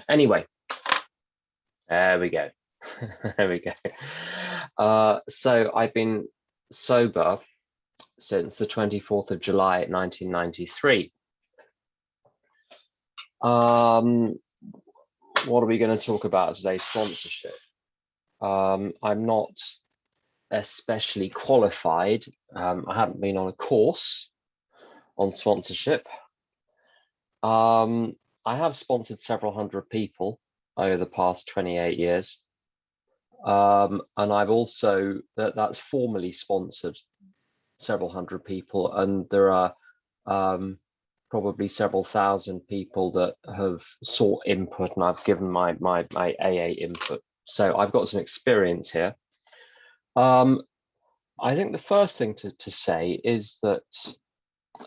Anyway, there we go. There we go. So I've been sober since the 24th of July, 1993. What are we going to talk about today? Sponsorship. I'm not especially qualified. I haven't been on a course on sponsorship. I have sponsored several hundred people over the past 28 years. And I've also, that's formally sponsored several hundred people, and there are probably several thousand people that have sought input, and I've given my AA input. So I've got some experience here. I think the first thing to say is that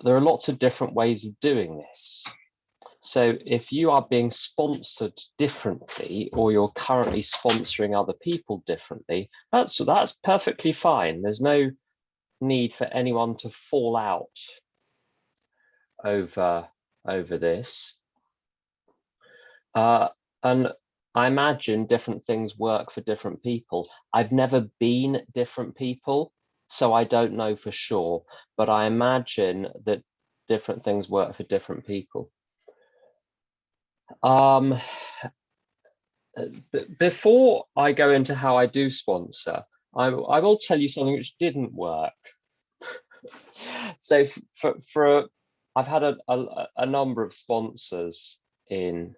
there are lots of different ways of doing this. So if you are being sponsored differently, or you're currently sponsoring other people differently, that's perfectly fine. There's no need for anyone to fall out over this. And I imagine different things work for different people. I've never been different people, so I don't know for sure, but I imagine that different things work for different people. Before I go into how I do sponsor, I will tell you something which didn't work. So I've had a number of sponsors in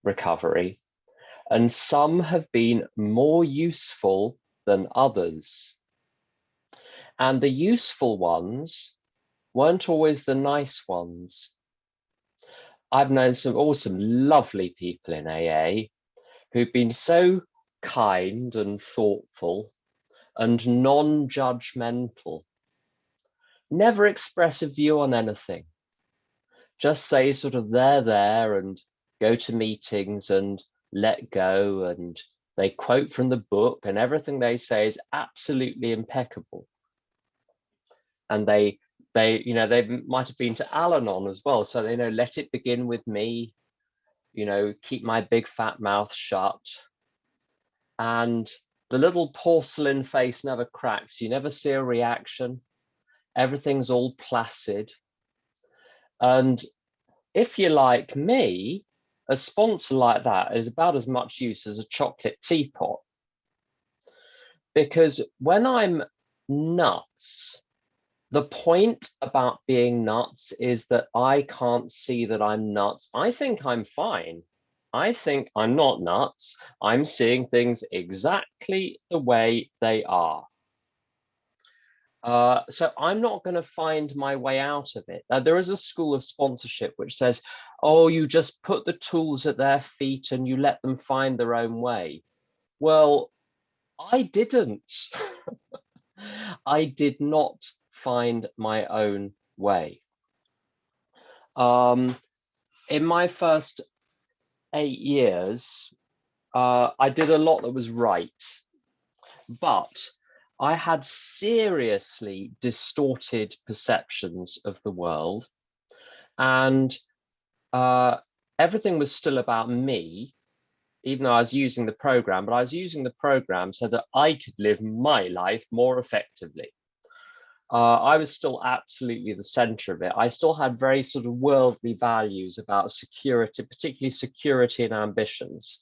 recovery, and some have been more useful than others. And the useful ones weren't always the nice ones. I've known some awesome, lovely people in AA who've been so kind and thoughtful and non-judgmental. Never express a view on anything. Just say sort of they're there and go to meetings and let go, and they quote from the book, and everything they say is absolutely impeccable. And they might have been to Al-Anon as well, so they know, let it begin with me, keep my big fat mouth shut. And the little porcelain face never cracks. You never see a reaction. Everything's all placid. And if you're like me, a sponsor like that is about as much use as a chocolate teapot. Because when I'm nuts, the point about being nuts is that I can't see that I'm nuts. I think I'm fine. I think I'm not nuts. I'm seeing things exactly the way they are. So I'm not going to find my way out of it. There is a school of sponsorship which says, oh, you just put the tools at their feet and you let them find their own way. Well, I didn't. I did not find my own way. In my first 8 years, I did a lot that was right, but I had seriously distorted perceptions of the world, and everything was still about me, even though I was using the program, but I was using the program so that I could live my life more effectively. I was still absolutely the center of it. I still had very sort of worldly values about security, particularly security and ambitions.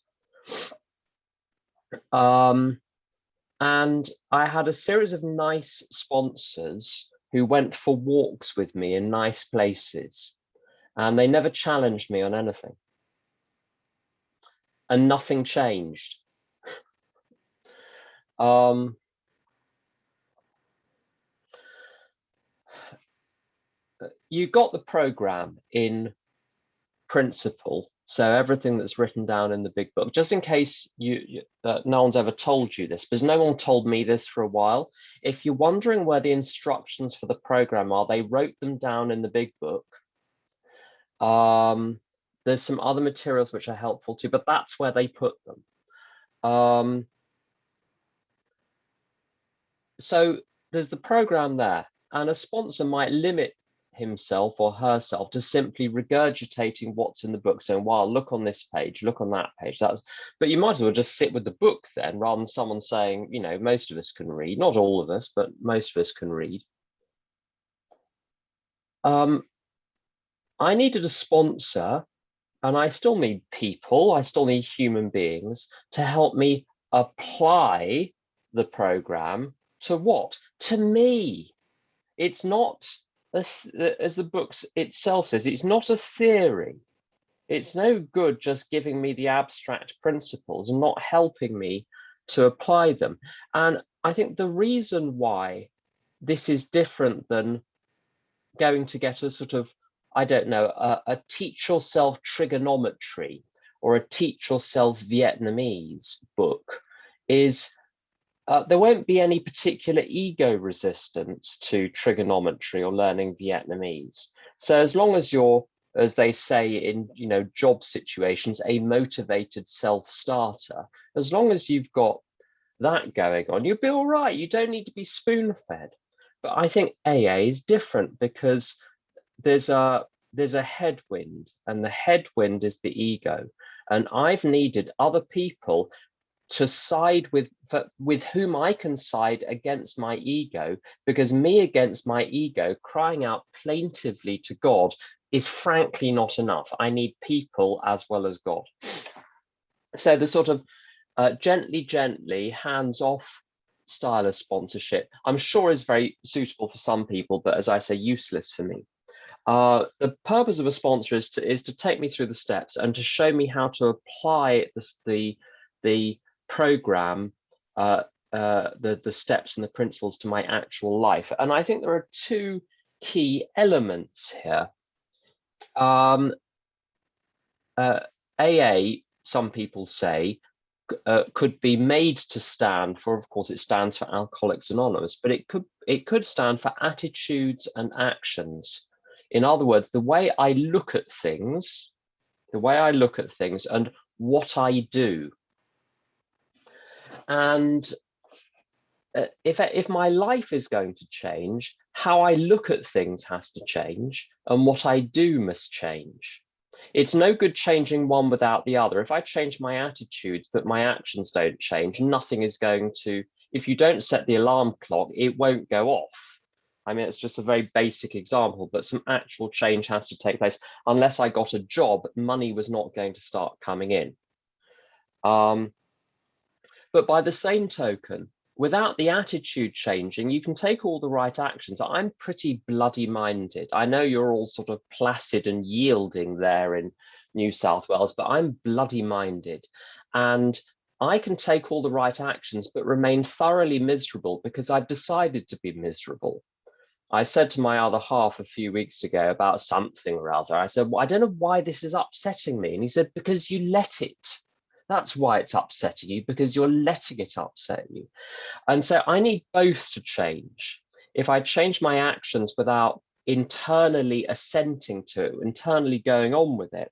And I had a series of nice sponsors who went for walks with me in nice places, and they never challenged me on anything. And nothing changed. You got the program in principle, so everything that's written down in the big book, just in case no one's ever told you this, because no one told me this for a while. If you're wondering where the instructions for the program are, they wrote them down in the big book. There's some other materials which are helpful too, but that's where they put them. So there's the program there, and a sponsor might limit himself or herself to simply regurgitating what's in the book, saying, wow, look on this page, look on that page. But you might as well just sit with the book then, rather than someone saying, you know, most of us can read, not all of us, but most of us can read. I needed a sponsor, and I still need people, I still need human beings to help me apply the program to what? To me. It's not, as the book itself says, it's not a theory. It's no good just giving me the abstract principles and not helping me to apply them. And I think the reason why this is different than going to get a sort of, I don't know, a teach yourself trigonometry or a teach yourself Vietnamese book is there won't be any particular ego resistance to trigonometry or learning Vietnamese. So as long as you're, as they say in, you know, job situations, a motivated self-starter, as long as you've got that going on, you'll be all right. You don't need to be spoon-fed. But I think AA is different because there's a headwind, and the headwind is the ego. And I've needed other people to side with whom I can side against my ego, because me against my ego crying out plaintively to God is frankly not enough. I need people as well as God. So the sort of gently, hands-off style of sponsorship, I'm sure is very suitable for some people, but as I say, useless for me. The purpose of a sponsor is to take me through the steps and to show me how to apply the program, the steps and the principles to my actual life. And I think there are two key elements here. AA, some people say, could be made to stand for, of course, it stands for Alcoholics Anonymous, but it could stand for attitudes and actions. In other words, the way I look at things, and what I do. And if my life is going to change, how I look at things has to change, and what I do must change. It's no good changing one without the other. If I change my attitudes, but my actions don't change, nothing is going to, if you don't set the alarm clock, it won't go off. I mean, it's just a very basic example, but some actual change has to take place. Unless I got a job, money was not going to start coming in. But by the same token, without the attitude changing, you can take all the right actions. I'm pretty bloody minded. I know you're all sort of placid and yielding there in New South Wales, but I'm bloody minded. And I can take all the right actions, but remain thoroughly miserable because I've decided to be miserable. I said to my other half a few weeks ago about something or other, I said, well, I don't know why this is upsetting me. And he said, because you let it. That's why it's upsetting you, because you're letting it upset you. And so I need both to change. If I change my actions without internally assenting to, internally going along with it,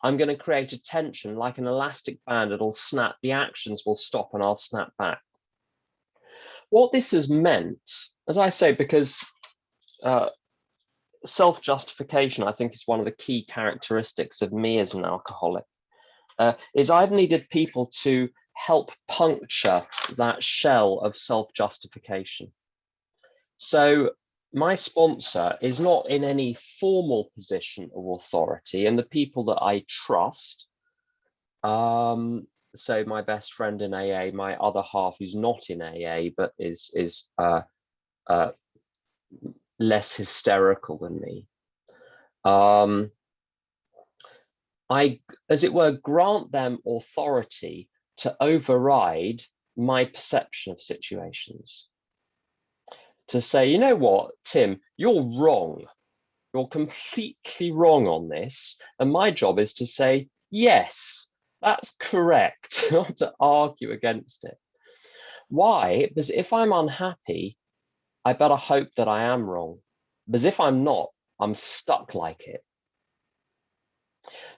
I'm going to create a tension like an elastic band. It'll snap, the actions will stop, and I'll snap back. What this has meant, as I say, because self-justification, I think, is one of the key characteristics of me as an alcoholic, is I've needed people to help puncture that shell of self-justification. So my sponsor is not in any formal position of authority, and the people that I trust, so my best friend in AA, my other half who's not in AA but is less hysterical than me, I, as it were, grant them authority to override my perception of situations. To say, you know what, Tim, you're wrong. You're completely wrong on this. And my job is to say, yes, that's correct, not to argue against it. Why? Because if I'm unhappy, I better hope that I am wrong. Because if I'm not, I'm stuck like it.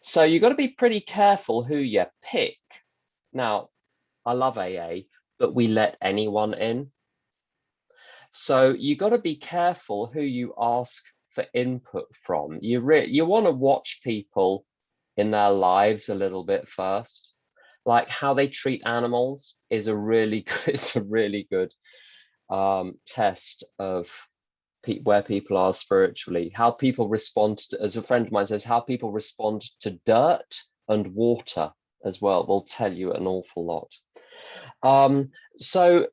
So you've got to be pretty careful who you pick. Now, I love AA, but we let anyone in. So you got to be careful who you ask for input from. You want to watch people in their lives a little bit first. Like how they treat animals is a really good, it's a really good test of where people are spiritually. How people respond to, as a friend of mine says, how people respond to dirt and water as well will tell you an awful lot. So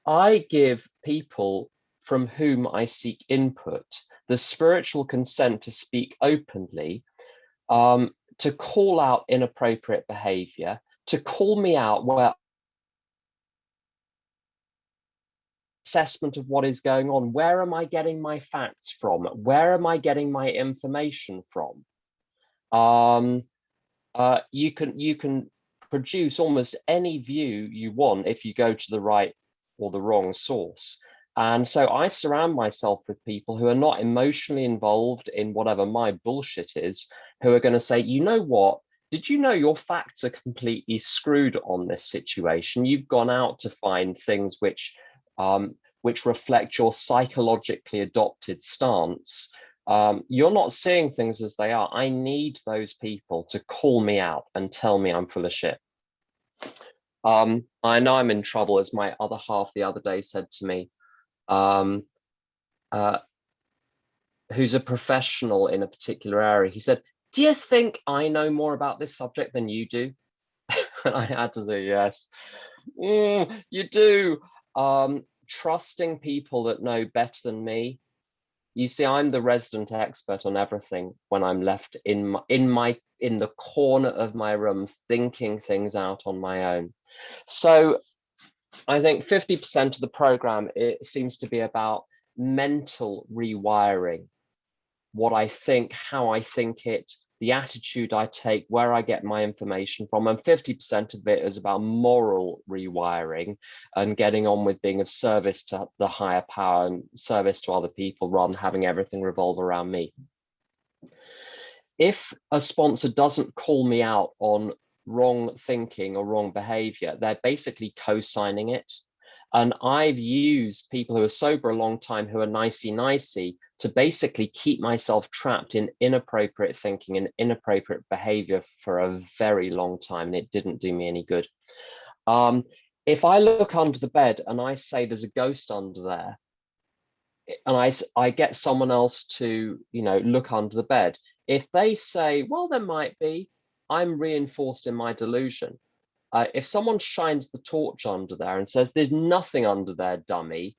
I give people from whom I seek input the spiritual consent to speak openly, to call out inappropriate behavior, to call me out where assessment of what is going on. Where am I getting my facts from? Where am I getting my information from? You can produce almost any view you want if you go to the right or the wrong source. And so I surround myself with people who are not emotionally involved in whatever my bullshit is, who are going to say, you know what? Did you know your facts are completely screwed on this situation? You've gone out to find things which reflect your psychologically adopted stance. You're not seeing things as they are. I need those people to call me out and tell me I'm full of shit. I know I'm in trouble, as my other half the other day said to me, who's a professional in a particular area. He said, do you think I know more about this subject than you do? And I had to say, yes, you do. Trusting people that know better than me. You see, I'm the resident expert on everything when I'm left in the corner of my room thinking things out on my own. So I think 50% of the program, it seems to be about mental rewiring. What I think, how I think it, the attitude I take, where I get my information from, and 50% of it is about moral rewiring and getting on with being of service to the higher power and service to other people rather than having everything revolve around me. If a sponsor doesn't call me out on wrong thinking or wrong behavior, they're basically co-signing it. And I've used people who are sober a long time, who are nicey to basically keep myself trapped in inappropriate thinking and inappropriate behavior for a very long time, and it didn't do me any good. If I look under the bed and I say there's a ghost under there, and I get someone else to, look under the bed, if they say, well, there might be, I'm reinforced in my delusion. If someone shines the torch under there and says, there's nothing under there, dummy,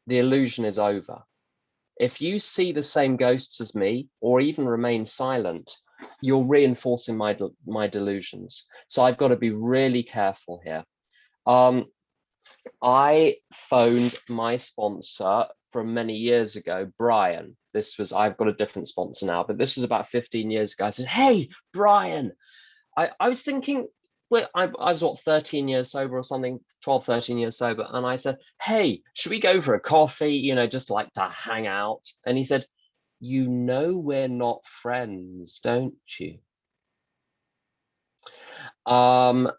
the illusion is over. If you see the same ghosts as me, or even remain silent, you're reinforcing my delusions. So I've got to be really careful here. I phoned my sponsor from many years ago, Brian. I've got a different sponsor now, but this was about 15 years ago. I said, hey, Brian, I was thinking, well, I was what, 13 years sober or something, 12, 13 years sober. And I said, hey, should we go for a coffee, just like to hang out? And he said, you know, we're not friends, don't you? And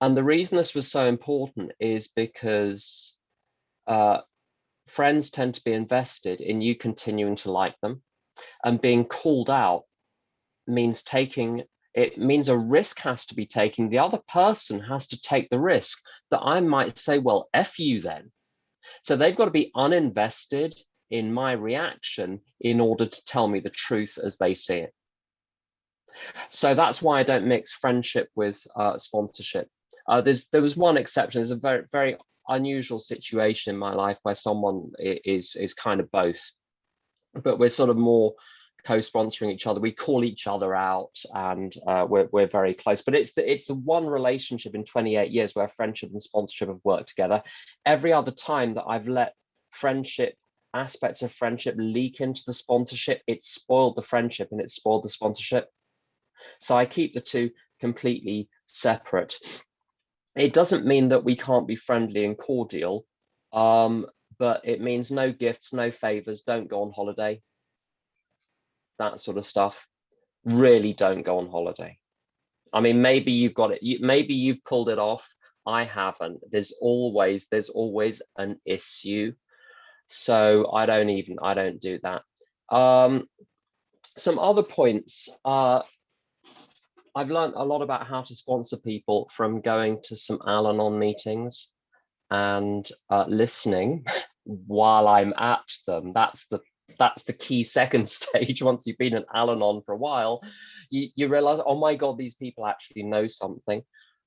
the reason this was so important is because friends tend to be invested in you continuing to like them, and being called out means a risk has to be taken. The other person has to take the risk that I might say, well, F you then. So they've got to be uninvested in my reaction in order to tell me the truth as they see it. So that's why I don't mix friendship with sponsorship. There was one exception. There's a very, very unusual situation in my life where someone is kind of both, but we're sort of more co-sponsoring each other. We call each other out, and we're very close. But it's the one relationship in 28 years where friendship and sponsorship have worked together. Every other time that I've let aspects of friendship leak into the sponsorship, it's spoiled the friendship and it's spoiled the sponsorship. So I keep the two completely separate. It doesn't mean that we can't be friendly and cordial, but it means no gifts, no favors, don't go on holiday, that sort of stuff. Really don't go on holiday. I mean, maybe you've got it. Maybe you've pulled it off. I haven't. There's always an issue. So I don't do that. Some other points. I've learned a lot about how to sponsor people from going to some Al-Anon meetings and listening while I'm at them. That's the key second stage. Once you've been an Al-Anon for a while, you realize, oh my God, these people actually know something.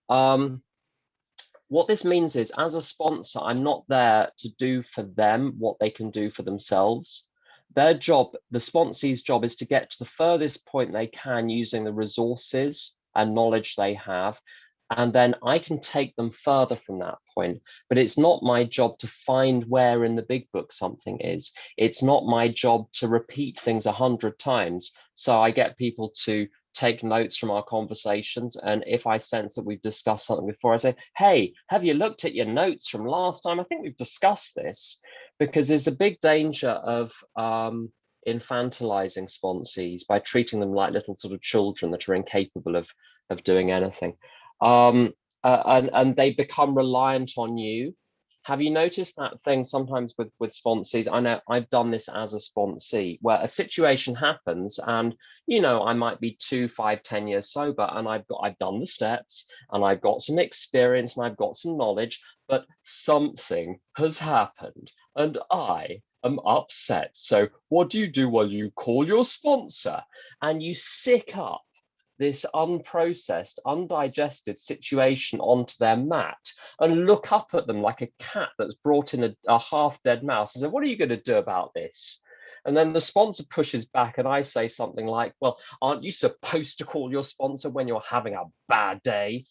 What this means is, as a sponsor, I'm not there to do for them what they can do for themselves. Their job, the sponsee's job, is to get to the furthest point they can using the resources and knowledge they have. And then I can take them further from that point. But it's not my job to find where in the big book something is. It's not my job to repeat things 100 times. So I get people to take notes from our conversations. And if I sense that we've discussed something before, I say, hey, have you looked at your notes from last time? I think we've discussed this. Because there's a big danger of infantilizing sponsees by treating them like little sort of children that are incapable of doing anything. And they become reliant on you. Have you noticed that thing sometimes with sponsees? I know I've done this as a sponsee, where a situation happens and, I might be 2, 5, 10 years sober, and I've done the steps and I've got some experience and I've got some knowledge, but something has happened and I am upset. So what do? Well, you call your sponsor and you sick up this unprocessed, undigested situation onto their mat and look up at them like a cat that's brought in a half-dead mouse and say, what are you going to do about this? And then the sponsor pushes back and I say something like, well, aren't you supposed to call your sponsor when you're having a bad day?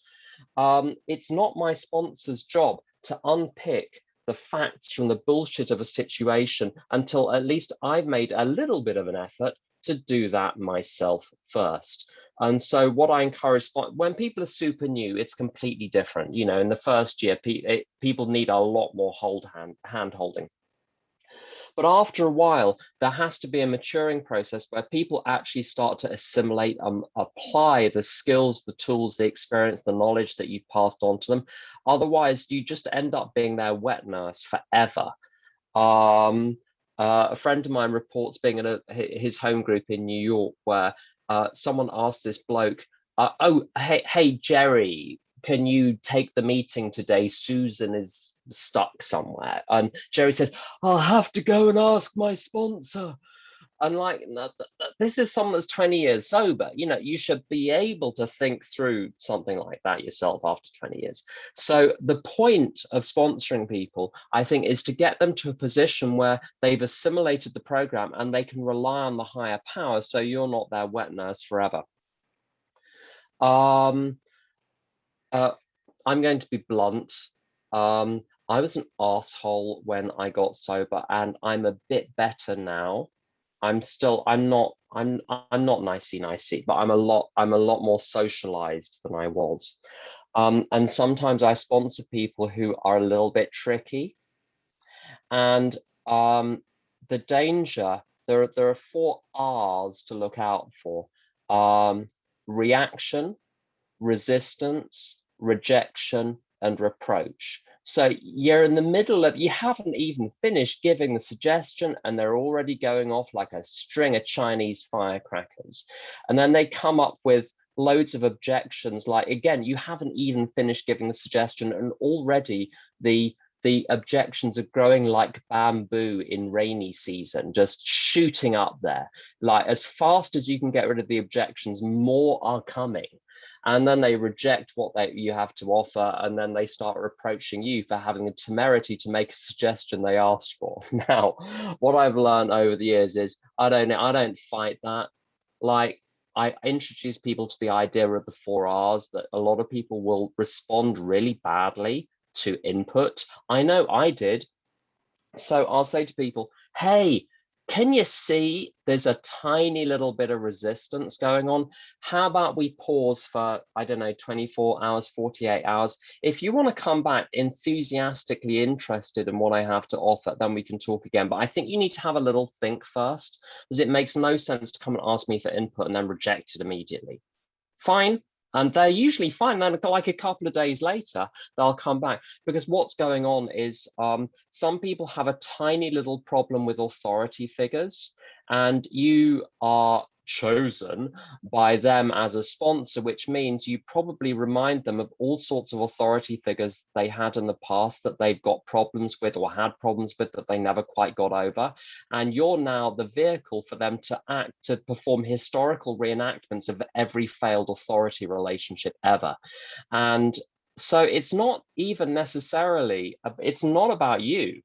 It's not my sponsor's job to unpick the facts from the bullshit of a situation until at least I've made a little bit of an effort to do that myself first. And so what I encourage, when people are super new, it's completely different. In the first year, people need a lot more hand holding. But after a while, there has to be a maturing process where people actually start to assimilate and apply the skills, the tools, the experience, the knowledge that you've passed on to them. Otherwise, you just end up being their wet nurse forever. A friend of mine reports being in his home group in New York where someone asked this bloke, oh, hey, Jerry, can you take the meeting today? Susan is stuck somewhere. And Jerry said, I'll have to go and ask my sponsor. And this is someone that's 20 years sober. You should be able to think through something like that yourself after 20 years. So the point of sponsoring people, I think, is to get them to a position where they've assimilated the program and they can rely on the higher power. So you're not their wet nurse forever. I'm going to be blunt. I was an asshole when I got sober, and I'm a bit better now. I'm not nicey, but I'm a lot more socialized than I was. And sometimes I sponsor people who are a little bit tricky. And the danger, there are 4 R's to look out for. Reaction, resistance, rejection, and reproach. So you're in the middle of, you haven't even finished giving the suggestion and they're already going off like a string of Chinese firecrackers. And then they come up with loads of objections. Like, again, you haven't even finished giving the suggestion and already the objections are growing like bamboo in rainy season, just shooting up there. Like, as fast as you can get rid of the objections, more are coming. And then they reject what you have to offer, and then they start reproaching you for having the temerity to make a suggestion they asked for. Now, what I've learned over the years is I don't fight that. Like, I introduce people to the idea of the 4 R's, that a lot of people will respond really badly to input. I know I did. So I'll say to people, hey, can you see there's a tiny little bit of resistance going on? How about we pause for, I don't know, 24 hours, 48 hours? If you want to come back enthusiastically interested in what I have to offer, then we can talk again. But I think you need to have a little think first, because it makes no sense to come and ask me for input and then reject it immediately. Fine, And they're usually fine. Then, like a couple of days later, they'll come back, because what's going on is some people have a tiny little problem with authority figures, and you are chosen by them as a sponsor, which means you probably remind them of all sorts of authority figures they had in the past that they've got problems with or had problems with that they never quite got over. And you're now the vehicle for them to perform historical reenactments of every failed authority relationship ever. And so it's not even necessarily, it's not about you.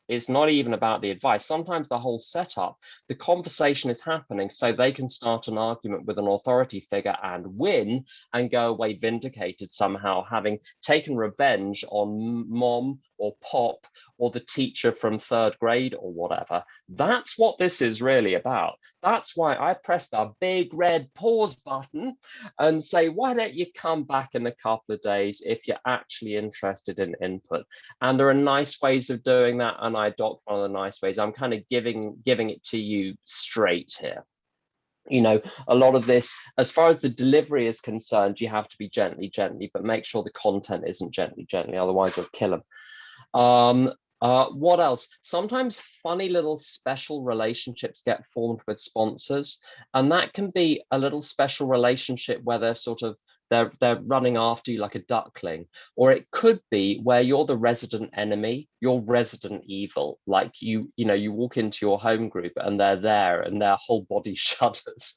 It's not even about the advice. Sometimes the whole setup, the conversation is happening so they can start an argument with an authority figure and win and go away vindicated somehow, having taken revenge on mom or pop or the teacher from 3rd grade or whatever. That's what this is really about. That's why I press the big red pause button and say, why don't you come back in a couple of days if you're actually interested in input? And there are nice ways of doing that, and I adopt one of the nice ways. I'm kind of giving it to you straight here. You know, a lot of this, as far as the delivery is concerned, you have to be gently, but make sure the content isn't gently, otherwise you'll kill them. What else? Sometimes funny little special relationships get formed with sponsors, and that can be a little special relationship where they're sort of they're running after you like a duckling, or it could be where you're the resident enemy, you're resident evil, like you know, you walk into your home group and they're there and their whole body shudders.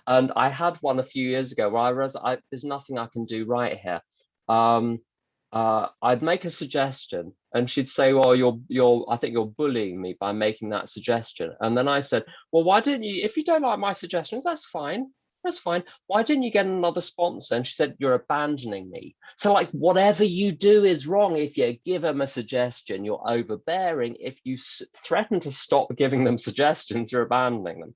And I had one a few years ago where there's nothing I can do right here. I'd make a suggestion and she'd say, well, I think you're bullying me by making that suggestion. And then I said, well, why didn't you, if you don't like my suggestions, that's fine. That's fine. Why didn't you get another sponsor? And she said, you're abandoning me. So like whatever you do is wrong. If you give them a suggestion, you're overbearing. If you threaten to stop giving them suggestions, you're abandoning them.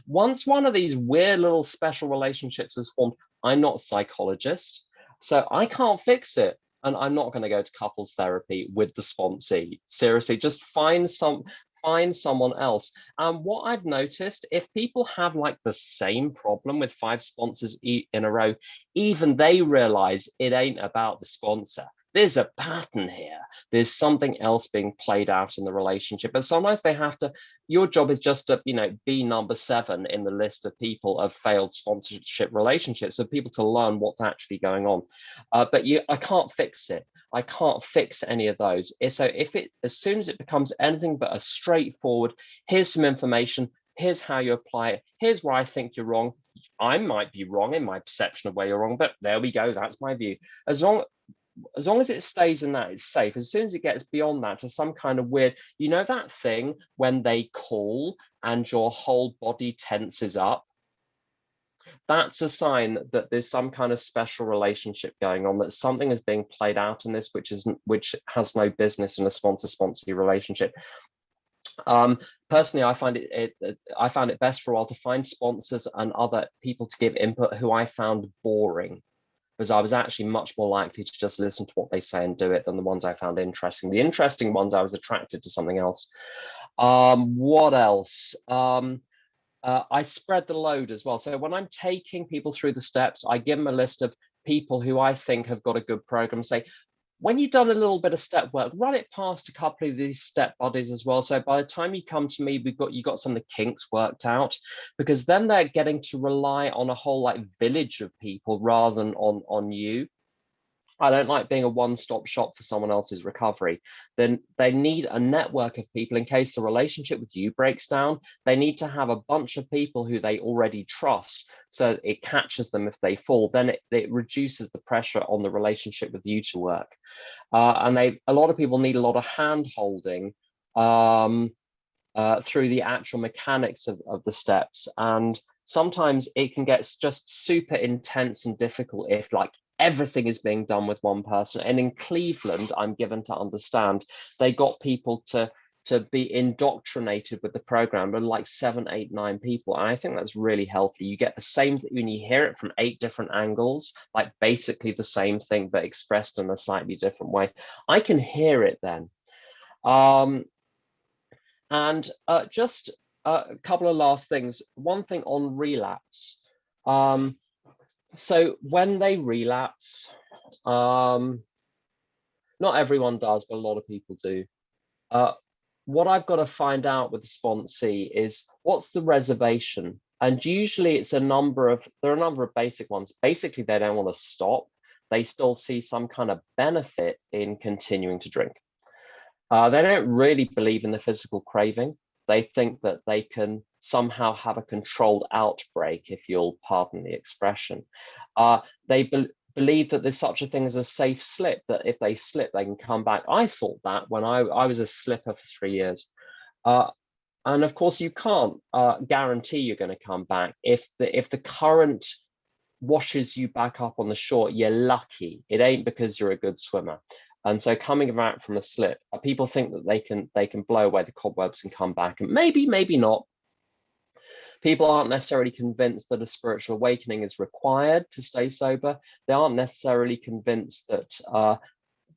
Once one of these weird little special relationships is formed, I'm not a psychologist, so I can't fix it. And I'm not going to go to couples therapy with the sponsee. Seriously, just find someone else. And what I've noticed, if people have like the same problem with 5 sponsors in a row, even they realize it ain't about the sponsor. There's a pattern here. There's something else being played out in the relationship. And sometimes they have to, your job is just to, you know, be number 7 in the list of people of failed sponsorship relationships, so people to learn what's actually going on. But I can't fix it. I can't fix any of those. So as soon as it becomes anything but a straightforward, here's some information, here's how you apply it, here's where I think you're wrong. I might be wrong in my perception of where you're wrong, but there we go. That's my view. As long as it stays in that, it's safe. As soon as it gets beyond that to some kind of weird, you know, that thing when they call and your whole body tenses up, that's a sign that there's some kind of special relationship going on, that something is being played out in this which has no business in a sponsor-sponsee relationship. Personally, I found it best for a while to find sponsors and other people to give input who I found boring, because I was actually much more likely to just listen to what they say and do it than the ones I found interesting. The interesting ones, I was attracted to something else. What else? I spread the load as well. So when I'm taking people through the steps, I give them a list of people who I think have got a good program. Say, when you've done a little bit of step work, run it past a couple of these step buddies as well. So by the time you come to me, you got some of the kinks worked out, because then they're getting to rely on a whole like village of people rather than on you. I don't like being a one-stop shop for someone else's recovery. Then they need a network of people in case the relationship with you breaks down. They need to have a bunch of people who they already trust, so it catches them if they fall. Then it reduces the pressure on the relationship with you to work. And a lot of people need a lot of hand-holding through the actual mechanics of the steps. And sometimes it can get just super intense and difficult if like everything is being done with one person. And in Cleveland, I'm given to understand, they got people to be indoctrinated with the program, but like 7, 8, 9 people. And I think that's really healthy. You get the same when you hear it from 8 different angles, like basically the same thing, but expressed in a slightly different way. I can hear it then. And just a couple of last things. One thing on relapse. So when they relapse, not everyone does, but a lot of people do. Uh, what I've got to find out with the sponsee is what's the reservation, and usually it's there are a number of basic ones. Basically, they don't want to stop. They still see some kind of benefit in continuing to drink. They don't really believe in the physical craving. They think that they can somehow have a controlled outbreak, if you'll pardon the expression. They believe that there's such a thing as a safe slip, that if they slip, they can come back. I thought that when I was a slipper for 3 years. And of course, you can't guarantee you're going to come back. If the current washes you back up on the shore, you're lucky. It ain't because you're a good swimmer. And so coming back from a slip, people think that they can blow away the cobwebs and come back, and maybe not. People aren't necessarily convinced that a spiritual awakening is required to stay sober. They aren't necessarily convinced that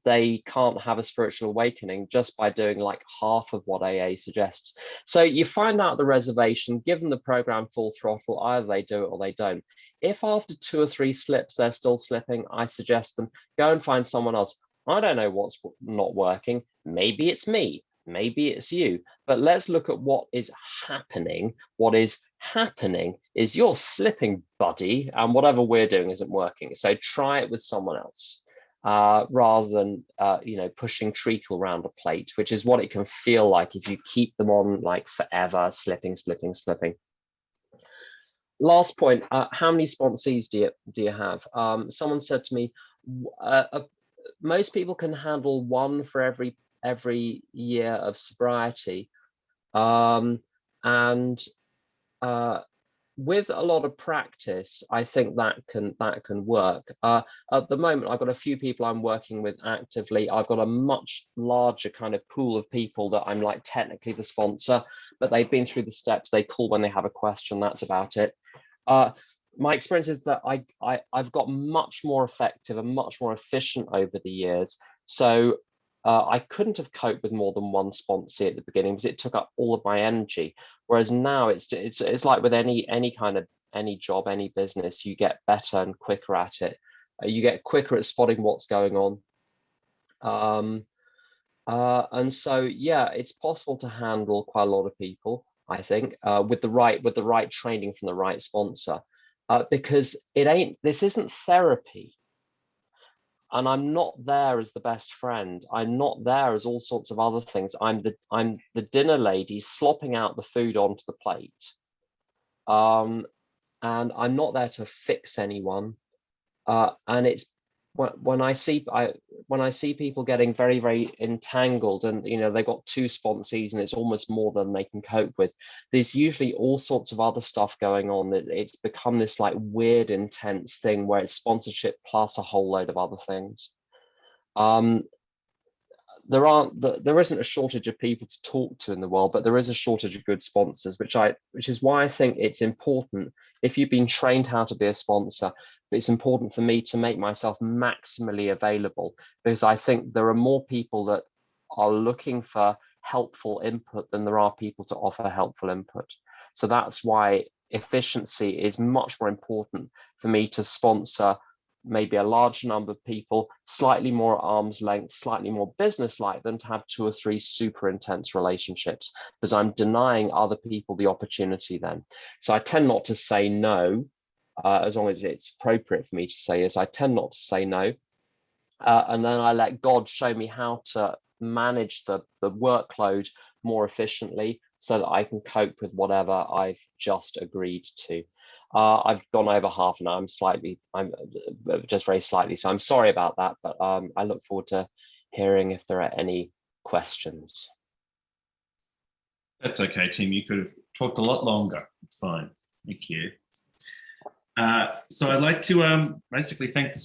they can't have a spiritual awakening just by doing like half of what AA suggests. So you find out the reservation, give them the program full throttle, either they do it or they don't. If after 2 or 3 slips they're still slipping, I suggest them go and find someone else. I don't know what's not working. Maybe it's me, maybe it's you, but let's look at what is happening. What is happening is you're slipping, buddy, and whatever we're doing isn't working. So try it with someone else. Rather than pushing treacle around a plate, which is what it can feel like if you keep them on like forever, slipping. Last point: how many sponsees do you have? Someone said to me, most people can handle one for every year of sobriety, and with a lot of practice, I think that can work. At the moment, I've got a few people I'm working with actively. I've got a much larger kind of pool of people that I'm like technically the sponsor, but they've been through the steps. They call when they have a question. That's about it. My experience is that I've got much more effective and much more efficient over the years. So I couldn't have coped with more than one sponsee at the beginning because it took up all of my energy. Whereas now it's like with any kind of any job, any business, you get better and quicker at it. You get quicker at spotting what's going on. And so yeah, it's possible to handle quite a lot of people, I think, with the right training from the right sponsor, because this isn't therapy. And I'm not there as the best friend. I'm not there as all sorts of other things. I'm the dinner lady slopping out the food onto the plate. And I'm not there to fix anyone. And it's when I see people getting very, very entangled, and they've got 2 sponsees and it's almost more than they can cope with. There's usually all sorts of other stuff going on. It's become this like weird, intense thing where it's sponsorship plus a whole load of other things. There isn't a shortage of people to talk to in the world, but there is a shortage of good sponsors, which is why I think it's important, if you've been trained how to be a sponsor, it's important for me to make myself maximally available, because I think there are more people that are looking for helpful input than there are people to offer helpful input. So that's why efficiency is much more important for me to sponsor maybe a large number of people, slightly more arm's length, slightly more business-like, than to have 2 or 3 super intense relationships, because I'm denying other people the opportunity then. So I tend not to say no, as long as it's appropriate for me to say yes. I tend not to say no. And then I let God show me how to manage the workload more efficiently so that I can cope with whatever I've just agreed to. I've gone over half an hour. I'm just very slightly. So I'm sorry about that, but I look forward to hearing if there are any questions. That's okay, Tim. You could have talked a lot longer. It's fine. Thank you. So I'd like to basically thank the